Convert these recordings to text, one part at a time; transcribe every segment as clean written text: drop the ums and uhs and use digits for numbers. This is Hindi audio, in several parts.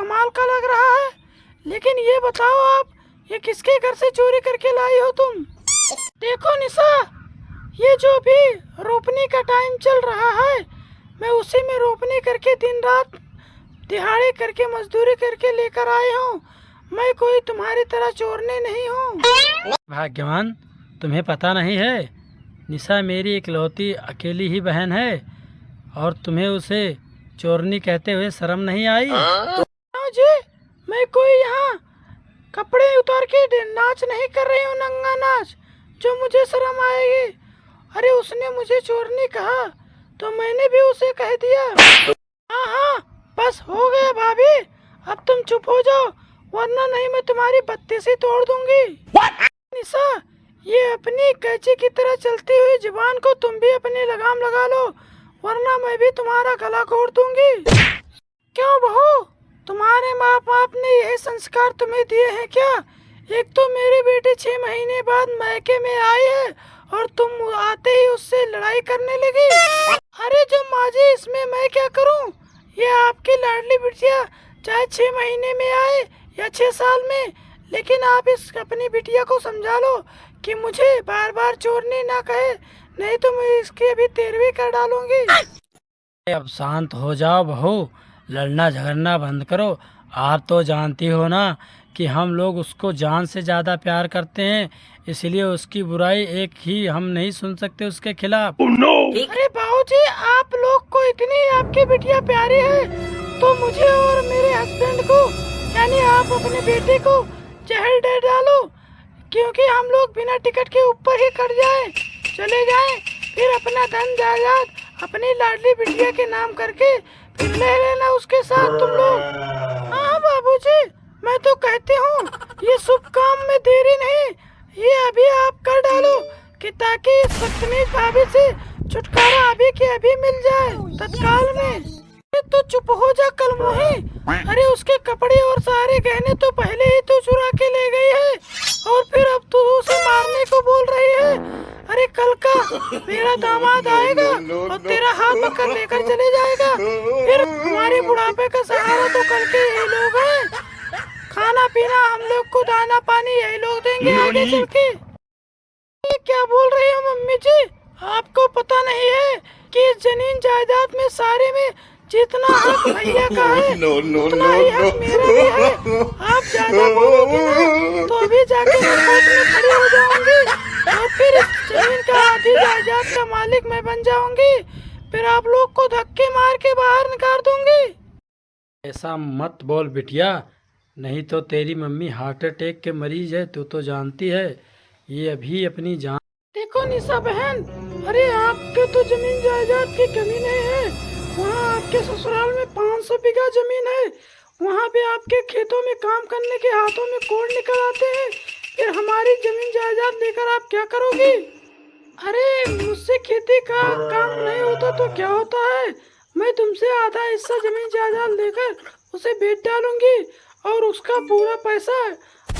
कमाल का लग रहा है, लेकिन ये बताओ आप ये किसके घर से चोरी करके लाई हो तुम? देखो निशा, ये जो भी रोपनी का टाइम चल रहा है, मैं उसी में रोपनी करके दिन रात दिहाड़ी करके मजदूरी करके लेकर आए हूँ। मैं कोई तुम्हारी तरह चोरने नहीं हूँ। भाग्यवान, तुम्हें पता नहीं है, निशा मेरी इकलौती अकेली ही बहन है और तुम्हें उसे चोरनी कहते हुए शर्म नहीं आई? जी, मैं कोई यहाँ कपड़े उतार के नाच नहीं कर रही हूँ, नंगा नाच जो मुझे शर्म आएगी। अरे उसने मुझे चोरनी कहा तो मैंने भी उसे कह दिया। हाँ हाँ, बस हो गया भाभी, अब तुम चुप हो जाओ, वरना नहीं मैं तुम्हारी बत्तीसी तोड़ दूंगी। निशा, ये अपनी कैंची की तरह चलती हुई जुबान को तुम भी अपनी लगाम लगा लो, वरना मैं भी तुम्हारा गला घोट दूंगी। क्यों बहू, तुम्हारे माँ बाप ने यही संस्कार तुम्हें दिए हैं क्या? एक तो मेरी बेटी 6 महीने बाद मायके में आई है और तुम आते ही उससे लड़ाई करने लगी। अरे जो माँ जी, इसमें मैं क्या करूँ? ये आपकी लाडली बिटिया चाहे 6 महीने में आए या 6 साल में, लेकिन आप इस अपनी बिटिया को समझा लो कि मुझे बार बार चोरनी ना कहे, नहीं तो मैं इसकी अभी 13वीं कर डालूंगी। अब शांत हो जाओ बहू, लड़ना झगड़ना बंद करो। आप तो जानती हो ना कि हम लोग उसको जान से ज़्यादा प्यार करते हैं, इसलिए उसकी बुराई एक ही हम नहीं सुन सकते उसके खिलाफ। अरे बाबूजी, आप लोग को इतनी आपकी बिटिया प्यारी है तो मुझे और मेरे हस्बैंड को, यानी आप अपने बेटे को जहर दे डालो, क्योंकि हम लोग बिना टिकट के ऊपर ही कट जाए, चले जाए, फिर अपना धन जायदाद अपनी लाडली बिटिया के नाम करके फिर ले लेना उसके साथ तुम लोग। हाँ बाबूजी, मैं तो कहती हूँ ये शुभ काम में देरी नहीं, ये अभी आप कर डालो कि ताकि इस बदतमीज भाभी से छुटकारा अभी के अभी मिल जाए तत्काल में। तो चुप हो जा कलमुही, अरे उसके कपड़े और सारे गहने तो पहले ही तो चुरा के ले गई है और फिर अब तू उसे मारने को बोल रही है। अरे कल का मेरा दामाद आएगा और तेरा हाथ पकड़ लेकर चले जाएगा, फिर हमारे बुढ़ापे का सहारा तो कल के यही लोग हैं, खाना पीना हम लोग को दाना पानी यही लोग देंगे आगे चल के। ये क्या बोल रही हो मम्मी जी, आपको पता नहीं है कि इस जमीन जायदाद में सारे में जितना हक भैया का है उतना ही हक मेरा भी है। आप ज्यादा बोलोगे ना तो अभी जाके कोर्ट में खड़ी हो जाऊंगी और फिर इस जमीन का आधी जायदाद का मालिक मैं बन जाऊंगी, फिर आप लोग को धक्के मार के बाहर निकाल दूंगी। ऐसा मत बोल बिटिया, नहीं तो तेरी मम्मी हार्ट अटैक के मरीज है, तू तो जानती है। ये अभी अपनी जान। देखो निशा बहन, अरे आपके तो जमीन जायदाद की कमी नहीं है, वहाँ आपके ससुराल में 500 बीघा जमीन है, वहाँ पे आपके खेतों में काम करने के हाथों में कोड़ निकल आते हैं, फिर हमारी जमीन जायदाद लेकर आप क्या करोगी? अरे मुझसे खेती का काम नहीं होता तो क्या होता है, मैं तुमसे आधा हिस्सा जमीन जायदाद लेकर उसे बेच डालूंगी और उसका पूरा पैसा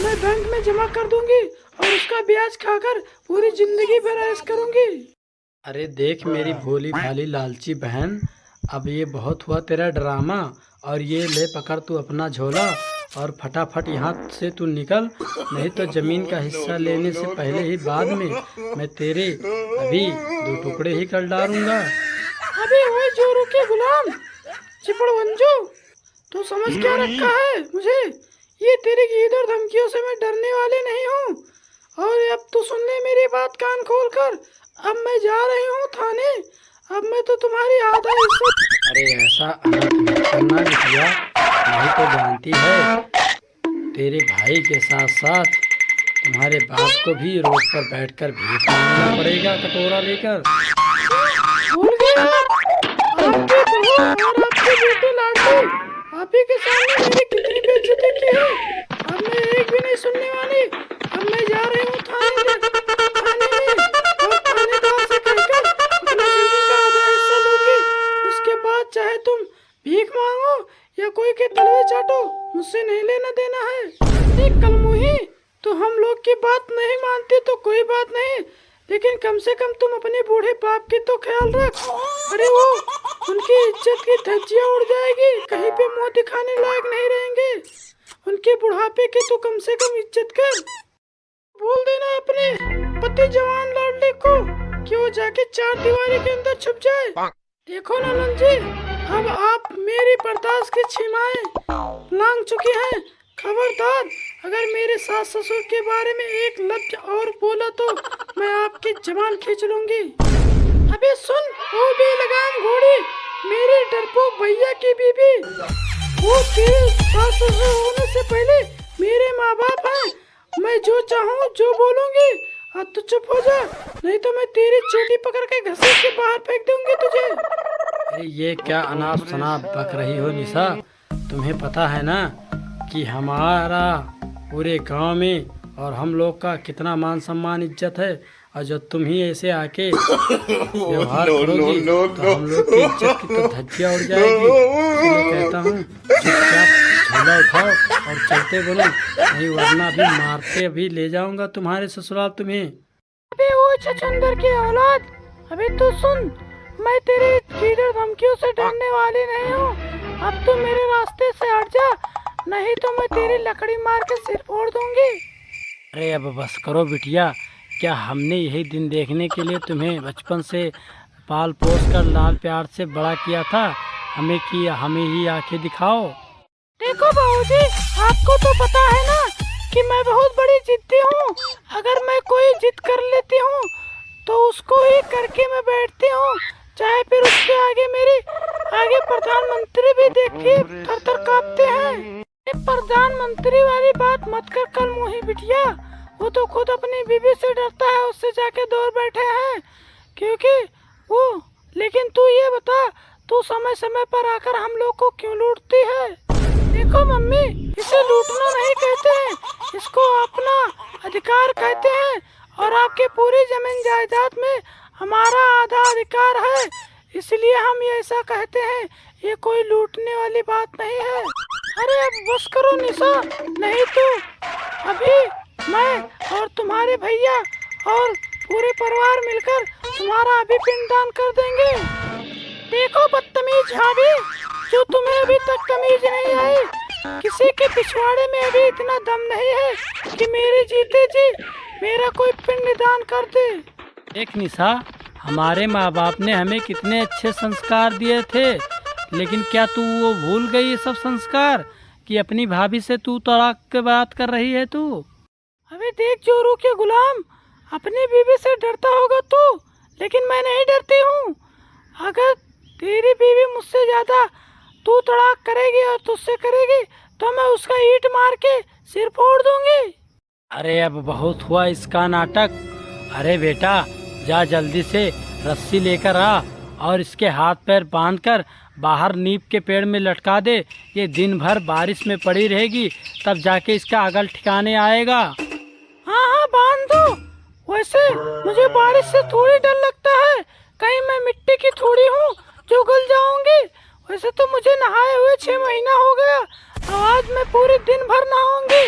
मैं बैंक में जमा कर दूंगी और उसका ब्याज खाकर पूरी जिंदगी भर ऐश करूंगी। अरे देख मेरी भोली भाली लालची बहन, अब ये बहुत हुआ तेरा ड्रामा, और ये ले पकड़ तू अपना झोला और फटाफट यहाँ से तू निकल, नहीं तो ज़मीन का हिस्सा लेने से पहले ही बाद में मैं तेरे अभी 2 टुकड़े ही कर डालूंगा। अबे ओए जोरू के गुलाम, चिपड़ वंजो, तो समझ क्या रखा है मुझे? ये तेरी ईद और धमकियों से मैं डरने वाली नहीं हूँ। और अब तो सुन ले मेरी बात कान खोल कर, अब मैं जा रही हूँ थाने, अब मैं तो तुम्हारी आधा हिस्सा। अरे ऐसा अनर्थ मत करना बिटिया, नहीं तो जानती है तेरे भाई के साथ साथ तुम्हारे बाप को भी रोड पर बैठकर भीख मांगना पड़ेगा कटोरा लेकर। भूल गए आपके बहू और आपके बेटे लाडली, आप ही के सामने मेरी कितनी बेइज्जती की है, अब मैं एक भी नहीं सुनने वाली। अब मैं जा रही हूँ थाने में और थानेदार से कहकर अपना जमीन का आधा हिस्सा लूंगी, उसके बाद चाहे तुम भीख मांगो या कोई के तलवे चाटो, मुझसे नहीं लेना देना है। एक कलमुही, तो हम लोग की बात नहीं मानती तो कोई बात नहीं, लेकिन कम से कम तुम अपने बूढ़े बाप की तो ख्याल रख। अरे वो उनकी इज्जत की धज्जियां उड़ जाएगी, कहीं पे मुंह दिखाने लायक नहीं रहेंगे। उनके बुढ़ापे की तो कम से कम इज्जत कर। बोल देना अपने पति जवान लाडले को कि वो जाके चार दीवारी के अंदर छुप जाए। देखो नंदन जी, अब आप मेरी बर्दाश्त की सीमाएं लांघ चुकी हैं। खबरदार, अगर मेरे सास ससुर के बारे में एक लफ्ज और बोला तो मैं आपकी जबान खींच लूंगी। अबे सुन, वो बेलगाम घोड़ी, मेरे डरपोक भैया की बीबी, वो तेरे सास ससुर होने से पहले मेरे माँ बाप हैं। मैं जो चाहूँ जो बोलूंगी, अब तो चुप हो जा, नहीं तो मैं तेरी चोटी पकड़ के घसीट के बाहर फेंक दूंगी तुझे। अरे ये क्या अनाप शनाप बक रही हो निशा? तुम्हें पता है ना कि हमारा पूरे गांव में और हम लोग का कितना मान सम्मान इज्जत है, और जब तुम ही ऐसे आके व्यवहार करोगी तो हम लोग की इज्जत की तो धज्जियां उड़ जाएगी। इसलिए कहता हूँ चुपचाप झोला उठाओ और चलते बोलो, नहीं वरना अभी मारते अभी ले जाऊंगा तुम्हारे ससुराल तुम्हें। अबे वो छछंदर की औलाद, अबे तो सुन, मैं तेरे चीड़र धमकियों से डरने वाली नहीं हूँ। अब तू मेरे रास्ते से हट जा, नहीं तो मैं तेरी लकड़ी मार के सिर फोड़ दूंगी। अरे अब बस करो बिटिया, क्या हमने यही दिन देखने के लिए तुम्हें बचपन से पाल पोस कर लाल प्यार से बड़ा किया था? हमें ही आंखें दिखाओ। देखो बाबूजी, आपको तो पता है ना कि मैं बहुत बड़ी जिद्दी हूँ। अगर मैं कोई जिद कर लेती हूँ तो उसको ही करके मैं बैठती हूँ, चाहे फिर उसके आगे प्रधानमंत्री भी देख के थर थर कांपते हैं। ये प्रधानमंत्री वाली बात मत कर कल मुही बिटिया, वो तो खुद अपनी बीवी से डरता है, उससे जाके दूर बैठे हैं क्योंकि वो। लेकिन तू ये बता, तू समय समय पर आकर हम लोग को क्यों लूटती है? देखो मम्मी, इसे लूटना नहीं कहते हैं, इसको अपना अधिकार कहते हैं, और आपके पूरी जमीन जायदाद में हमारा आधा अधिकार है, इसलिए हम ये ऐसा कहते हैं। ये कोई लूटने वाली बात नहीं है। अरे अब बस करो निशा, नहीं तो अभी मैं और तुम्हारे भैया और पूरे परिवार मिलकर तुम्हारा अभी पिंडदान कर देंगे। देखो बदतमीज भाभी, जो तुम्हें अभी तक तमीज नहीं आई, किसी के पिछवाड़े में अभी इतना दम नहीं है कि मेरे जीते जी मेरा कोई पिंडदान कर दे। देख निशा, हमारे माँ बाप ने हमें कितने अच्छे संस्कार दिए थे, लेकिन क्या तू वो भूल गई ये सब संस्कार कि अपनी भाभी से तू तलाक के बात कर रही है तू? अबे देख जोरू के गुलाम, अपनी बीवी से डरता होगा तू, लेकिन मैं नहीं डरती हूँ। अगर तेरी बीवी मुझसे ज्यादा तू तड़ाक करेगी और तुझसे करेगी तो मैं उसका ईंट मार के सिर फोड़ दूंगी। अरे अब बहुत हुआ इसका नाटक। अरे बेटा, जा जल्दी से रस्सी लेकर आ और इसके हाथ पैर बांधकर बाहर नीम के पेड़ में लटका दे। ये दिन भर बारिश में पड़ी रहेगी, तब जाके इसका अकल ठिकाने आएगा। हाँ हाँ बांध दो। वैसे मुझे बारिश से थोड़ी डर लगता है, कहीं मैं मिट्टी की थोड़ी हूँ जो गल जाऊंगी। वैसे तो मुझे नहाए हुए 6 महीना हो गया, आज मैं पूरे दिन भर नहाऊंगी,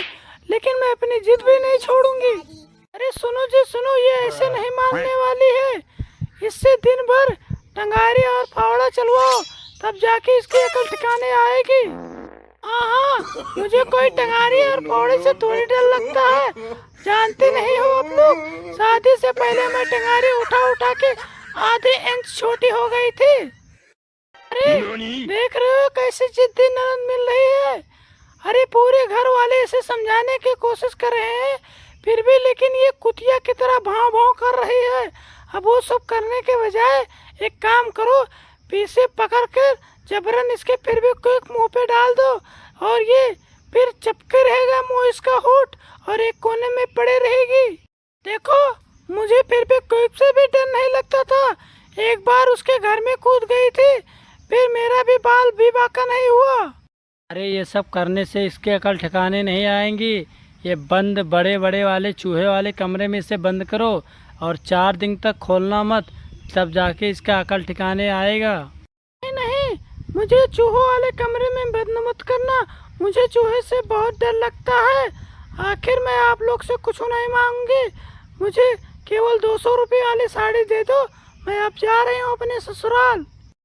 लेकिन मैं अपनी जिद भी नहीं छोड़ूंगी। अरे सुनो जी सुनो, ये ऐसे नहीं मानने वाली है, इससे दिन भर टंगारी और फावड़ा चलवाओ, तब जाके इसकी अकल ठिकाने आएगी। हाँ, मुझे कोई टंगारी और फावड़े से थोड़ी डर लगता है। जानते नहीं हो आप लोग, शादी से पहले मैं टंगारी उठा उठा के आधे इंच छोटी हो गई थी। अरे देख रहे हो कैसे जिद्दी ननद मिल रही है। अरे पूरे घर वाले इसे समझाने की कोशिश कर रहे हैं, फिर भी लेकिन ये कुतिया की तरह भाव भाव कर रही है। अब वो सब करने के बजाय एक काम करो, पीछे पकड़ कर जबरन इसके फिर भी कोई मुंह पे डाल दो, और ये फिर चपके रहेगा मुंह इसका होठ, और एक कोने में पड़े रहेगी। देखो मुझे फिर भी कोई से भी डर नहीं लगता था, एक बार उसके घर में कूद गई थी, फिर मेरा भी बाल भी बाका नहीं हुआ। अरे ये सब करने से इसके अकल ठिकाने नहीं आएंगी। ये बंद बड़े बड़े वाले चूहे वाले कमरे में इसे बंद करो और 4 दिन तक खोलना मत, तब जाके इसका अकल ठिकाने आएगा। नहीं, मुझे चूहों वाले कमरे में बंद मत करना, मुझे चूहे से बहुत डर लगता है। आखिर मैं आप लोग से कुछ नहीं मांगूंगी, मुझे केवल 200 रुपये वाली साड़ी दे दो, मैं अब जा रही हूँ अपने ससुराल।